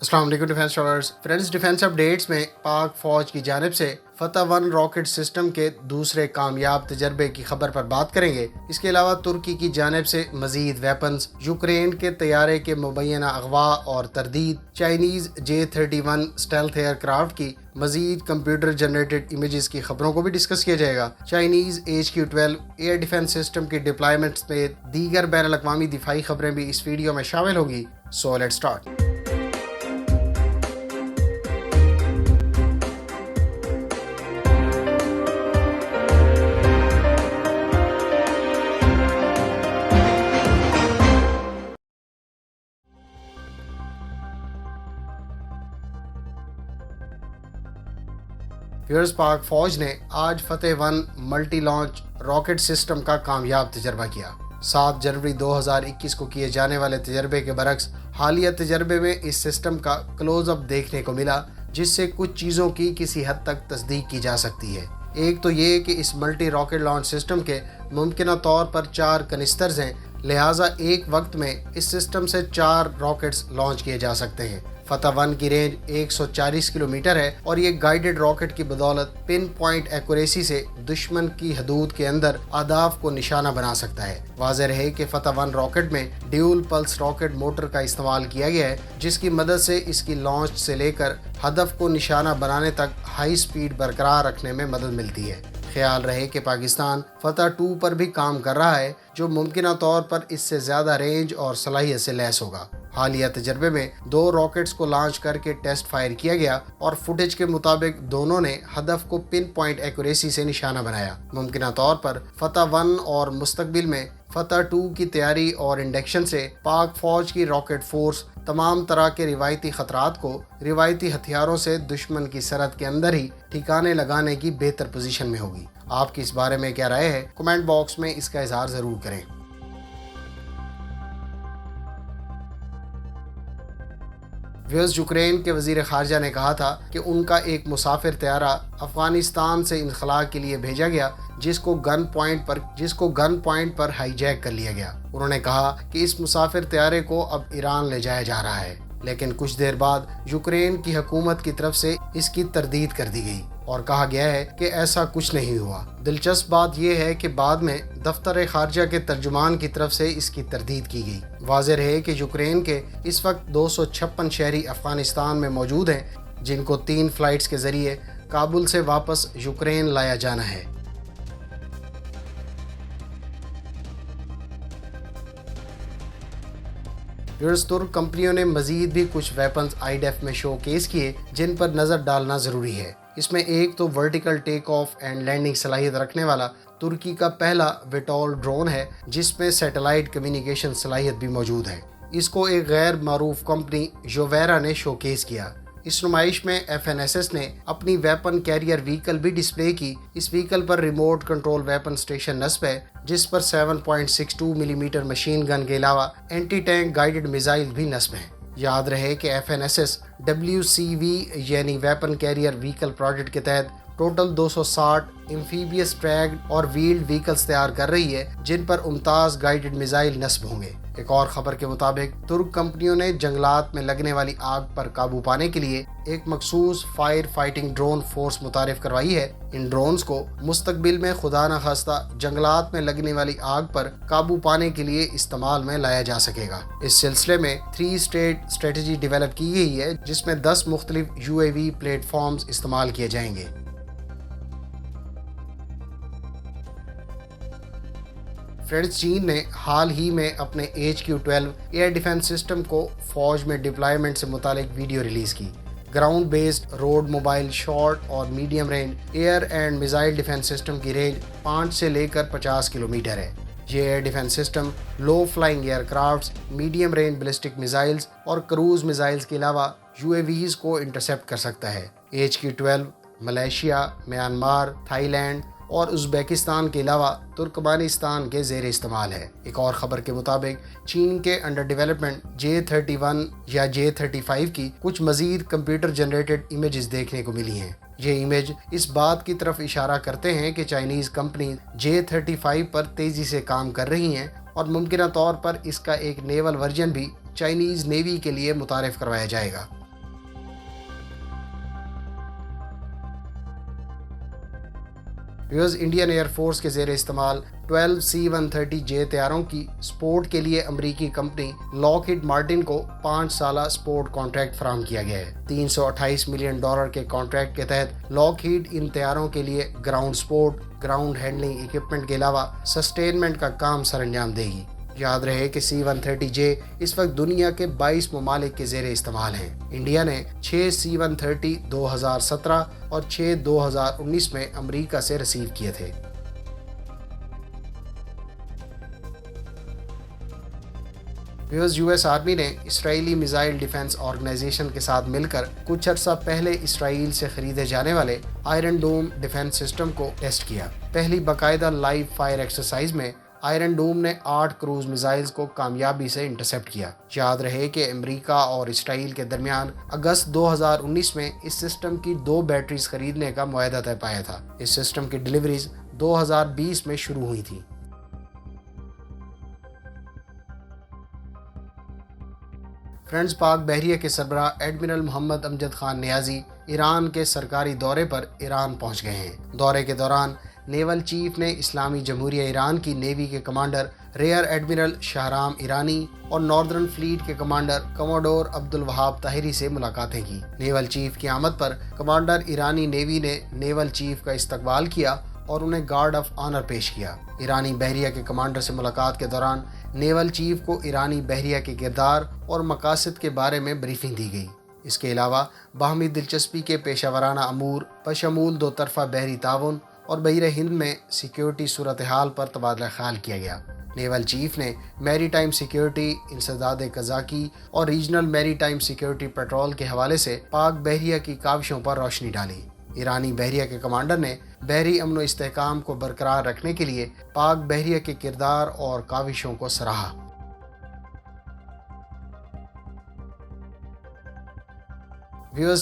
अस्सलाम वालेकुम defence स्टॉलर्स friends. Defence updates में पाक फौज की जानिब से फतह-1 रॉकेट सिस्टम के दूसरे कामयाब तजर्बे की खबर पर बात करेंगे। इसके अलावा तुर्की की जानिब से मजीद वेपन्स, यूक्रेन के तैयारे के मुबैना अगवा और तरदीद, चाइनीज J-31 स्टेल्थ एयरक्राफ्ट की मजीद कंप्यूटर जनरेटेड इमेजेस की खबरों को भी डिस्कस किया जाएगा। Chinese HQ-12 air defence system की डिप्लॉयमेंट्स में दीगर बैनुल अक़वामी दिफाई खबरें भी इस वीडियो में शामिल होंगी। So let's start. यूएस पाक फौज ने आज फतह-1 मल्टी लॉन्च रॉकेट सिस्टम का कामयाब तजर्बा किया। 7 जनवरी 2021 को किए जाने वाले तजर्बे के बरक्स हालिया तजर्बे में इस सिस्टम का क्लोज-अप देखने को मिला, जिससे कुछ चीज़ों की किसी हद तक तस्दीक की जा सकती है। एक तो ये कि इस मल्टी रॉकेट लॉन्च सिस्टम के मुमकिन तौर पर 4 कनिस्टर्स हैं, लिहाजा एक वक्त में इस सिस्टम से 4 रॉकेट्स लॉन्च किए जा सकते हैं। फतह-1 की रेंज 140 किलोमीटर है और ये गाइडेड रॉकेट की बदौलत पिन पॉइंट एक्यूरेसी से दुश्मन की हदूद के अंदर अहदाफ को निशाना बना सकता है। वाज़ेह रहे कि फतह-1 रॉकेट में ड्यूल पल्स रॉकेट मोटर का इस्तेमाल किया गया है, जिसकी मदद से इसकी लॉन्च से लेकर हदफ को निशाना बनाने तक हाई स्पीड बरकरार रखने में मदद मिलती है। ख्याल रहे कि पाकिस्तान फतह-2 पर भी काम कर रहा है, जो मुमकिन तौर पर इससे ज़्यादा रेंज और सलाहियत से लैस होगा। हालिया तजर्बे में 2 रॉकेट्स को लॉन्च करके टेस्ट फायर किया गया और फुटेज के मुताबिक दोनों ने हदफ को पिन पॉइंट एक्यूरेसी से निशाना बनाया। मुमकिन तौर पर फतह-1 और मुस्तकबिल में फतह-2 की तैयारी और इंडक्शन से पाक फौज की रॉकेट फोर्स तमाम तरह के रिवायती खतरात को रिवायती हथियारों से दुश्मन की सरहद के अंदर ही ठिकाने लगाने की बेहतर पोजीशन में होगी। आपकी इस बारे में क्या राय है? कमेंट बॉक्स में इसका इजहार ज़रूर करें। यूक्रेन के वजीर खारजा ने कहा था कि उनका एक मुसाफिर त्यारा अफगानिस्तान से इनखला के लिए भेजा गया, जिसको गन पॉइंट पर हाईजैक कर लिया गया। उन्होंने कहा कि इस मुसाफिर त्यारे को अब ईरान ले जाया जा रहा है, लेकिन कुछ देर बाद यूक्रेन की हुकूमत की तरफ से इसकी तरदीद कर दी गई और कहा गया है कि ऐसा कुछ नहीं हुआ। दिलचस्प बात यह है कि बाद में दफ्तर खारजा के तर्जुमान की तरफ से इसकी तरदीद की गई। वाज़ेह रहे कि यूक्रेन के इस वक्त 256 शहरी अफगानिस्तान में मौजूद हैं, जिनको 3 फ्लाइट्स के जरिए काबुल से वापस यूक्रेन लाया जाना है। तुर्क कंपनियों ने मजीद भी कुछ वेपन्स IDF में शोकेस किए, जिन पर नज़र डालना ज़रूरी है। इसमें एक तो vertical take off and landing सलाहियत रखने वाला तुर्की का पहला विटोल ड्रोन है, जिसमें सैटेलाइट कम्युनिकेशन सलाहियत भी मौजूद है। इसको एक गैर मारूफ कंपनी जोवेरा ने शोकेस किया। इस नुमाइश में FNSS ने अपनी वेपन कैरियर व्हीकल भी डिस्प्ले की। इस व्हीकल पर रिमोट कंट्रोल वेपन स्टेशन नस्ब है, जिस पर 7.62 मिलीमीटर मशीन गन के अलावा एंटी टैंक गाइडेड मिसाइल भी नस्ब हैं। याद रहे कि FNSS WCV यानी वेपन कैरियर व्हीकल प्रोजेक्ट के तहत टोटल 260 एम्फीबियस ट्रैक्ड और व्हील्ड व्हीकल्स तैयार कर रही है, जिन पर 39 गाइडेड मिसाइल नस्ब होंगे। एक और खबर के मुताबिक तुर्क कंपनियों ने जंगलात में लगने वाली आग पर काबू पाने के लिए एक मखसूस फायर फाइटिंग ड्रोन फोर्स मुतारिफ करवाई है। इन ड्रोन्स को मुस्तकबिल में खुदा न खास्ता जंगलात में लगने वाली आग पर काबू पाने के लिए इस्तेमाल में लाया जा सकेगा। इस सिलसिले में 3 स्टेट स्ट्रेटजी डेवलप की गई है, जिसमें 10 मुख्तलिफ UAV प्लेटफॉर्म्स इस्तेमाल किए जाएंगे। फ्रेंड्स, चीन ने हाल ही में अपने HQ-12 एयर डिफेंस सिस्टम को फौज में डिप्लॉयमेंट से मुतालिक वीडियो रिलीज की। Ground based road mobile short और medium range air and missile defence system की रेंज 5 से लेकर 50 किलोमीटर है। ये air defence system low flying aircrafts, medium range ballistic missiles और क्रूज मिसाइल्स के अलावा UAVs को इंटरसेप्ट कर सकता है। HQ-12 मलेशिया, म्यांमार, थाईलैंड और उज़्बेकिस्तान के अलावा तुर्कमानिस्तान के ज़ेर इस्तेमाल है। एक और ख़बर के मुताबिक चीन के अंडर डेवलपमेंट J-31 या J-35 की कुछ मज़ीद कंप्यूटर जनरेटेड इमेजेस देखने को मिली हैं। ये इमेज इस बात की तरफ इशारा करते हैं कि चाइनीज़ कंपनी J-35 पर तेज़ी से काम कर रही हैं और मुमकिन तौर पर इसका एक नेवल वर्जन भी चाइनीज़ नेवी के लिए मुतारिफ करवाया जाएगा। ویوز انڈین ایئر فورس کے زیر استعمال 12 C-130J طیاروں کی سپورٹ کے لیے امریکی کمپنی لاک ہیڈ مارٹن کو 5 سالہ سپورٹ کانٹریکٹ فراہم کیا گیا ہے۔ $328 ملین کے کانٹریکٹ کے تحت لاک ہیڈ ان طیاروں کے لیے ground support, ground handling equipment کے علاوہ سسٹینمنٹ کا کام سر انجام دے گی۔ یاد رہے کہ C-130J اس وقت دنیا کے 22 ممالک کے زیر استعمال ہیں۔ انڈیا نے 6 C-130 2017 اور 6 2019 میں امریکہ سے ریسیو کیے تھے۔ US آرمی نے اسرائیلی میزائل ڈیفنس آرگنائزیشن کے ساتھ مل کر کچھ عرصہ پہلے اسرائیل سے خریدے جانے والے آئرن ڈوم ڈیفنس سسٹم کو ٹیسٹ کیا۔ پہلی باقاعدہ لائیو فائر ایکسرسائز میں آئرن ڈوم نے 8 کروز میزائلز کو کامیابی سے انٹرسیپٹ کیا۔ یاد رہے کہ امریکہ اور اسرائیل کے درمیان اگست 2019 میں اس سسٹم کی 2 بیٹریز خریدنے کا معاہدہ طے پایا تھا۔ اس سسٹم کی ڈیلیوریز 2020 میں شروع ہوئی تھی۔ فرینڈز، پاک بحریہ کے سربراہ ایڈمرل محمد امجد خان نیازی ایران کے سرکاری دورے پر ایران پہنچ گئے ہیں۔ دورے کے دوران نیول چیف نے اسلامی جمہوریہ ایران کی نیوی کے کمانڈر ریئر ایڈمرل شاہرام ایرانی اور ناردرن فلیٹ کے کمانڈر کموڈور عبدالوہاب طاہری سے ملاقاتیں کی۔ نیول چیف کی آمد پر کمانڈر ایرانی نیوی نے نیول چیف کا استقبال کیا اور انہیں گارڈ آف آنر پیش کیا۔ ایرانی بحریہ کے کمانڈر سے ملاقات کے دوران نیول چیف کو ایرانی بحریہ کے کردار اور مقاصد کے بارے میں بریفنگ دی گئی۔ اس کے علاوہ باہمی دلچسپی کے پیشہ ورانہ امور بشمول 2 طرفہ بحری تعاون اور بحیرہ ہند میں سیکیورٹی صورتحال پر تبادلہ خیال کیا گیا۔ نیول چیف نے میری ٹائم سیکیورٹی، انسداد قزاقی اور ریجنل میری ٹائم سیکیورٹی پیٹرول کے حوالے سے پاک بحریہ کی کاوشوں پر روشنی ڈالی۔ ایرانی بحریہ کے کمانڈر نے بحری امن و استحکام کو برقرار رکھنے کے لیے پاک بحریہ کے کردار اور کاوشوں کو سراہا۔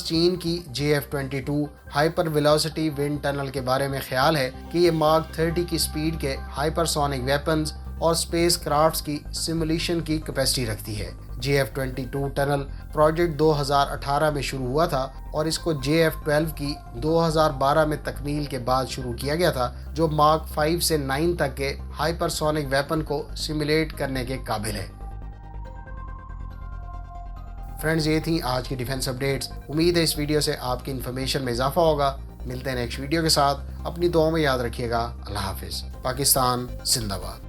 چین کی JF-22 hyper velocity wind tunnel کے بارے میں خیال ہے کہ یہ ماک 30 کی سپیڈ کے ہائپر سونک ویپنز اور سپیس کرافٹس کی سیمولیشن کی کیپیسٹی رکھتی ہے۔ JF-22 ٹنل پروجیکٹ 2018 میں شروع ہوا تھا اور اس کو JF-12 کی 2012 میں تکمیل کے بعد شروع کیا گیا تھا، جو ماک 5 سے 9 تک کے ہائپر سونک ویپن کو سیمولیٹ کرنے کے قابل ہے۔ فرینڈز، یہ تھیں آج کی ڈیفنس اپڈیٹس۔ امید ہے اس ویڈیو سے آپ کی انفارمیشن میں اضافہ ہوگا۔ ملتے ہیں نیکسٹ ویڈیو کے ساتھ۔ اپنی دعاؤں میں یاد رکھیے گا۔ اللہ حافظ۔ پاکستان زندہ باد۔